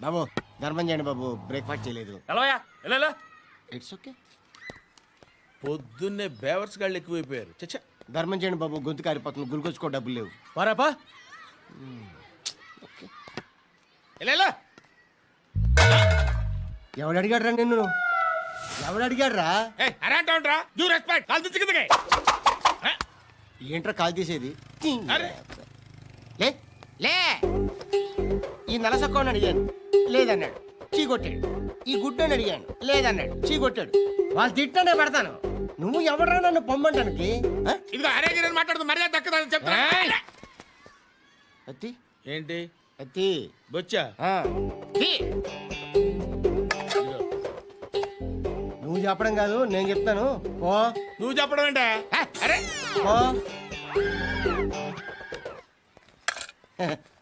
బాబు ధర్మం చేయండి బాబు, బ్రేక్ఫాస్ట్ చేయలేదు. It's okay. పొద్దున్నే బేవర్స్ గాళ్ళు ఎక్కువైపోయారు. చచ్చా, ధర్మం చేయండి బాబు, గొంతు కారిపోతుంది, గురికొచ్చుకో డబ్బులు లేవు. పారాపా. ఎవడు అడిగాడు రా నిన్ను? ఎవడు అడిగాడు రా? ఏంట్రా కాల్ తీసేది? లే లే, ఈ నలసక్కని అడిగాను లేదన్నాడు, చీ కొట్టాడు. ఈ గుడ్డని అడిగాను లేదన్నాడు, చీ కొట్టాడు. వాళ్ళు తిట్టానే పెడతాను. నువ్వు ఎవడరా నన్ను పొమ్మంటానికి? మాట్లాడుతూ మర్యాద దక్కదని చెప్తా. అత్తి ఏంటి అత్తి బొచ్చా? నువ్వు చెప్పడం కాదు, నేను చెప్తాను. ఓ నువ్వు చెప్పడం ఏంటే? అరే ఓ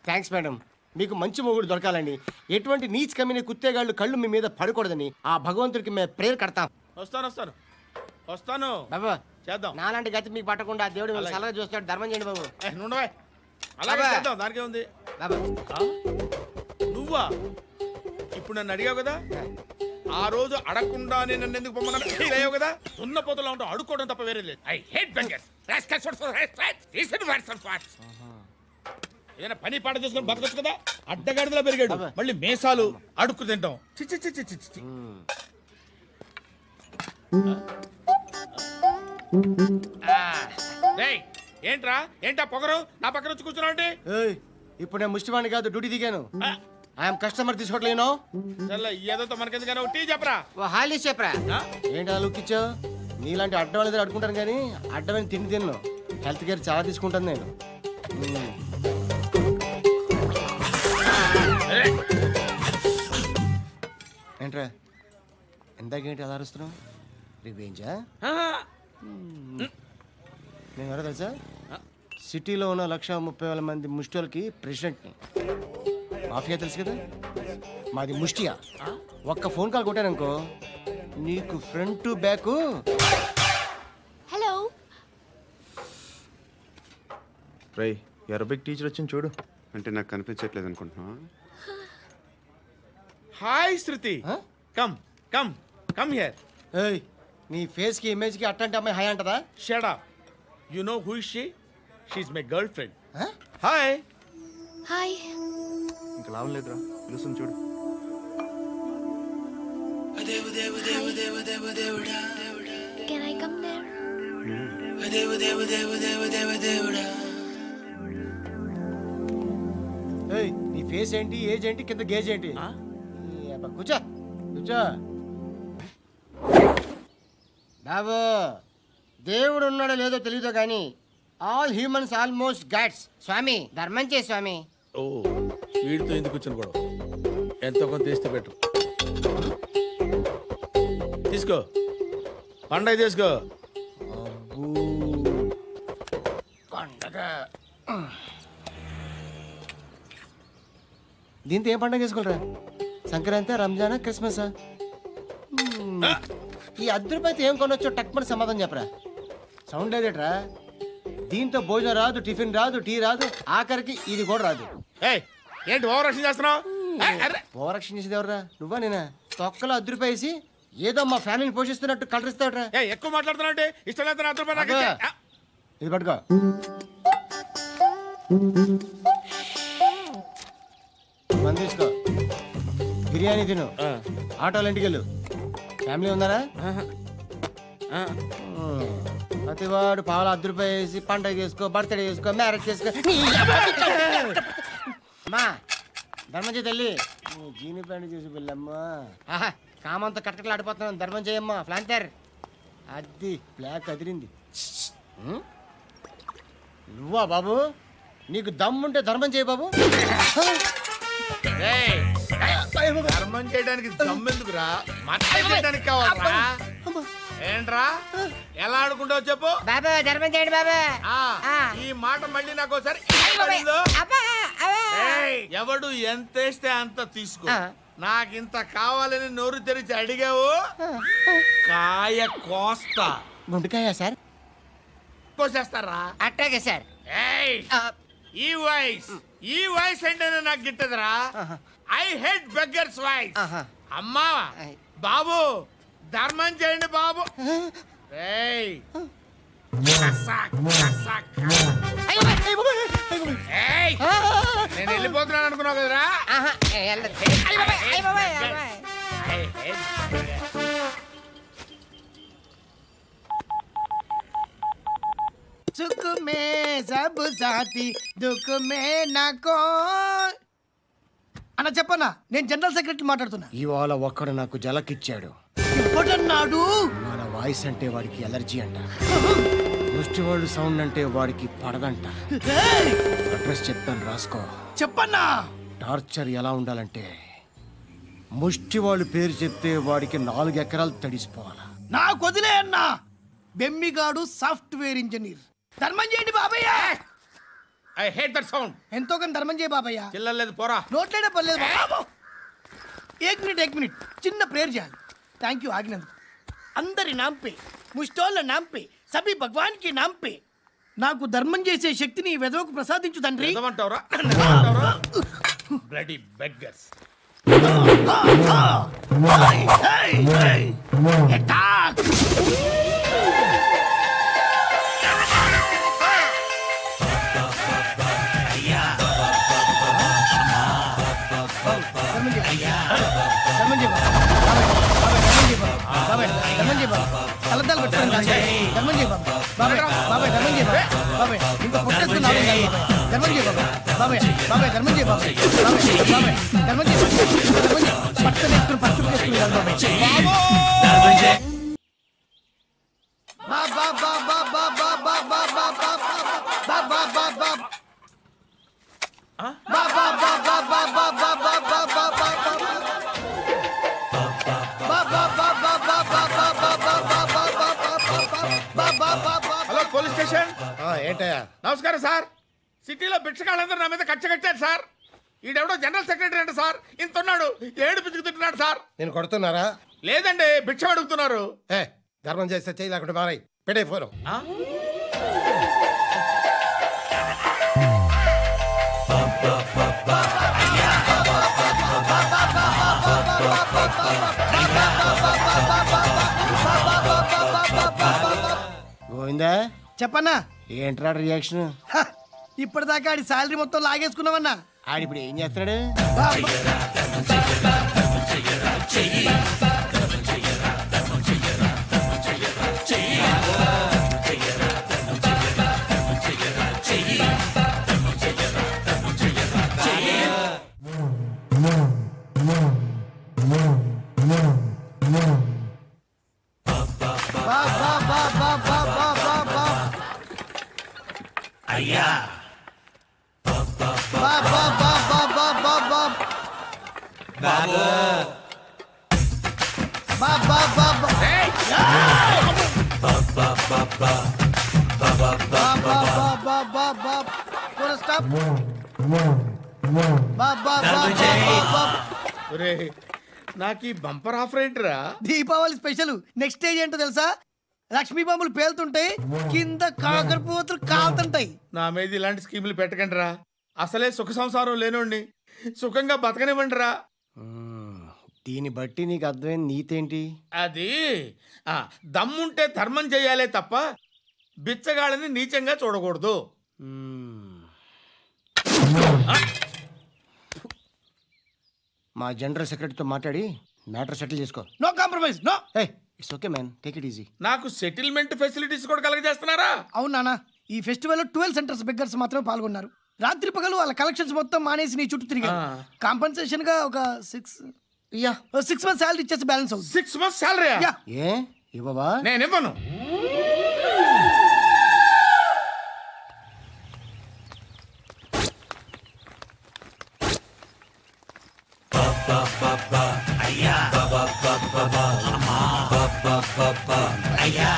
థ్యాంక్స్ మేడం. మీకు మంచి మొగుడు దొరకాలని, ఎటువంటి నీచ్ కమ్మిన కుత్తేగాళ్ళు కళ్ళు మీ మీద పడకూడదని ఆ భగవంతుడికి మేము ప్రేయర్ కడతాం. వస్తాను బాబు చేద్దాం. నాలాంటి గతి మీకు పట్టకుండా దేవుడు మిమ్మల్ని సలహా చూస్తాడు. ధర్మం చేయండి బాబు. నుండవే, అలాగే చేద్దాం. దానికే ఉంది. బాబు నువ్వా ఇప్పుడు నన్ను అడిగావు కదా, ఆ రోజు అడగకుండా నన్ను ఎందుకు పొమ్మన్నాను ఫీల్ అయ్యావు కదా. ఉన్న పోతలో ఉంటావు, అడుక్కోవడం తప్ప వేరే లేదు. I hate bangers. ఏదైనా పని పాట చేసుకుని బతకొచ్చు కదా. అడ్డగాడిదలా పెరిగాడు, మళ్ళీ మేసాలు అడుక్కు తింటాం. చిచ్చి చిచ్చి చిచ్చి. ఏంట్రా ఏంటా పొగరు నా పక్కన వచ్చి కూర్చున్నావు? ఇప్పుడు నేను ముష్టివాణి కాదు, డ్యూటీ దిగాను. ఐఎమ్ కస్టమర్ తీసుకోవట్లేను. ఏదో మనకెందుకైనా టీ చెప్పరా. హాలీ చెప్పరా. ఏంటి అలా లుక్ ఇచ్చావు? నీలాంటి అడ్డం వాళ్ళ దగ్గర అడుకుంటాను కానీ అడ్డమైన తిండి తిన్ను. హెల్త్ కేర్ చాలా తీసుకుంటాను నేను. ఏంట్రా ఎందాకేంటి అలా అరుస్తున్నావు? రివేంజా? నేను ఎవరో తెలుసా? సిటీలో ఉన్న 130,000 మంది ముష్టిలకి ప్రెసిడెంట్ని. మాఫియా తెలుసు కదా, మాది ముష్టియా. ఒక్క ఫోన్ కాల్ కొట్టాననుకో నీకు front to back. Hello Rai, Arabic teacher వచ్చింది చూడు. అంటే నాకు కనిపించట్లేదు అనుకుంటున్నా. Hi Shruti, come come come here. ఏయ్, నీ ఫేస్ కి ఇమేజ్ కి అట్టంటే అమ్మాయి హాయ్ అంటదా? Shut up. You know who is she? She is my girlfriend. Hi hi. ఇంకా లాభం లేదురా, పిలుస్తుంది చూడు. Can I come there? ఏయ్, నీ ఫేస్ ఏంటి, ఏజ్ ఏంటి, కింద గేజ్ ఏంటి? కూర్చో కూర్చో. బాబు దేవుడు ఉన్నాడో లేదో తెలియదు కానీ ఆల్ హ్యూమన్స్ ఆల్మోస్ట్ గాడ్స్. స్వామి ధర్మం చే స్వామి. ఓ, వీడితో ఎందుకు కూర్చొని కూడా ఎంతో కొంత తీస్తే పెట్టు. తీసుకో, పండగ తీసుకో. పండగ దీంతో ఏం పండగ చేసుకోరా? సంక్రాంతి, రంజానా, క్రిస్మసా? ఈ ₹10 ఏం కొనొచ్చో టక్మని సమాధానం చెప్పరా. సౌండ్ లేదేట్రా? దీంతో భోజనం రాదు, టిఫిన్ రాదు, టీ రాదు, ఆఖరికి ఇది కూడా రాదు. ఏంటి ఓవర్ యాక్షన్ చేస్తున్నావు? ఓవర్ యాక్షన్ చేసేది ఎవరా? నువ్వా నేనా? తొక్కలో ₹10 వేసి ఏదో మా ఫ్యామిలీని పోషిస్తున్నట్టు కలరిస్తావుట్రా. ఎక్కువ మాట్లాడుతున్నావు. ఇష్టం లేదు. ఇది పట్టుకో. మంది తీసుకో, బిర్యానీ తిను, ఆటోలు ఇంటికి వెళ్ళు. ఫ్యామిలీ ఉన్నారా? ప్రతివాడు పావులు ₹10 వేసి పండగ చేసుకో, బర్త్డే చేసుకో, మ్యారేజ్ చేసుకో. అమ్మా ధర్మం చేయి తల్లి. జీని ప్యాంట్ చూసి వెళ్ళమ్మా. కామంతో కట్టకలు ఆడిపోతున్నాను. ధర్మం చేయమ్మా. ఫ్లాంటర్ అది బ్లాక్ అదిరింది. నువ్వా బాబు? నీకు దమ్ముంటే ధర్మం చేయి బాబు. ధర్మం చేయడానికి దమ్మెందుకురా? చేయడానికి కావాలరా? ఏంట్రా ఎలా ఆడుకుంటావు చెప్పు. బాబా ధర్మం చేయండి బాబా. ఈ మాట మళ్ళీ నాకు ఒకసారి. ఎవడు ఎంత వేస్తే అంత తీసుకో. నాకింత కావాలని నోరు తెరిచి అడిగావు, కాయ కోస్తా. గుండెకాయ సార్? కోసేస్తారా? అట్టాగే సార్. ఈ వాయిస్ అంటేనే నాకు గిట్టదురా. I hate beggars voice. ఆహా. అమ్మా బాబు ధర్మం చేయండి బాబు. ఏయ్ ఏయ్, నేను వెళ్ళిపోతున్నాను అనుకున్నావు కదరా. సుఖ మే సబ్ సాథీ దుఃఖ మే నాకో. అన్న చెప్పన్నా, నేను జనరల్ సెక్రటరీ మాట్లాడుతున్నా. ఇవాళ ఒక్కడు నాకు జలకిచ్చాడు. ఎవడన్నాడు? మన వాయిస్ అంటే వాడికి ఎలర్జీ అంట, ముష్టి వాళ్ళు సౌండ్ అంటే వాడికి పడదంట. అడ్రస్ చెప్తాను, రాసుకో. చెప్పన్నా. టార్చర్ ఎలా ఉండాలంటే ముష్టి వాళ్ళు పేరు చెప్తే వాడికి 4 ఎకరాలు తడిసిపోవాలా. నాకు వదిలే అన్నా. బెమ్మిగాడు సాఫ్ట్వేర్ ఇంజనీర్. ధర్మం చేయండి బాబయ్య. I hate that sound. ఎంతో కానీ ధర్మం చేయ బాబయ్య. చిల్లలేదు పోరా. నోట్లేనే పర్లేదు బాబు. ఏక్ మినిట్ చిన్న ప్రేయర్ చేయాలి. థ్యాంక్ యూ ఆగినందుకు. అందరి నాంపే, ముష్టోళ్ళ నాంపే, సభీ భగవాన్ కి నాంపే నాకు ధర్మం చేసే శక్తిని ఈ వెదవకు ప్రసాదించు తండ్రి. ఏమంటావురా? Bloody beggars. కలద్దాలు పెట్టుకోండి. ధర్మం చేయ బాబా. బాబాయ్ బాబాయ్ ధర్మం చేయ బాబాయ్. ఇంకా పొట్టేస్తున్నావు ధర్మం చేయ బాబాయ్. బాబాయ్ బాబాయ్ ధర్మం చేయ బాబాయ్. బాబాయ్ బాబాయ్ ధర్మం చేయ ధర్మం చేయ. పట్టు వేసుకుని పట్టు వేసుకుని బాబాయ్. బాబా బాబా బాబా బాబా బాబా బాబా బాబా హలో పోలీస్ స్టేషన్. ఏంటయ్యా? నమస్కారం సార్. సిటీలో భిక్షగాళ్ళందరూ నా మీద కచ్చ కట్టారు సార్. ఈడెవడో జనరల్ సెక్రటరీ అంటే సార్, ఇంత ఉన్నాడు, ఏడు పిచ్చుకు తింటున్నాడు సార్. నేను కొడుతున్నారా? లేదండి, భిక్ష అడుగుతున్నారు. ధర్మం చేస్తే చేయి, లేకుండా మారాయి. పెట్టే ఫోను. గోవిందా చెప్పన్నా. ఏంట్రా రియాక్షన్? ఇప్పటిదాకా ఆడి శాలరీ మొత్తం లాగేసుకున్నావన్నా. ఆడిప్పుడు ఏం చేస్తున్నాడు? అయ్యా నాకు ఈ బంపర్ ఆఫర్ ఏంట్రా? దీపావళి స్పెషల్. నెక్స్ట్ స్టేజ్ ఏంటో తెలుసా? లక్ష్మీ బాంబులు పేలుతుంటాయి, కింద కాకరపోతులు కాలుతుంటాయి. నా మీద ఇలాంటి స్కీములు పెట్టకండి రా. అసలే సుఖ సంసారం లేనోండి, సుఖంగా బతకనివ్వండి రా. దీన్ని బట్టి నీకు అర్థమైన నీతేంటి? అది దమ్ముంటే ధర్మం చేయాలే తప్ప బిచ్చగాళ్ళని నీచంగా చూడకూడదు. మా జనరల్ సెక్రటరీతో మాట్లాడి మ్యాటర్ సెటిల్ చేసుకో. No compromise. No. It's okay man, take it easy. నాకు సెటిల్మెంట్ ఫెసిలిటీస్ కూడా కలగజేస్తున్నారా? అవును నాన్న. ఈ ఫెస్టివల్ 12 సెంటర్స్ బెగ్గర్స్ మాత్రమే పాల్గొన్నారు. రాత్రి పగలు వాళ్ళ కలెక్షన్స్ మొత్తం మానేసి నీ చుట్టూ తిరిగారు. కాంపన్సేషన్ గా ఒక 6 months సాలరీ ఇచ్చేసి బ్యాలెన్స్ అవుతుంది. 6 months సాలరీ? ఏ ఇవ్వవా? నేను ఇవ్వను. అయ్యా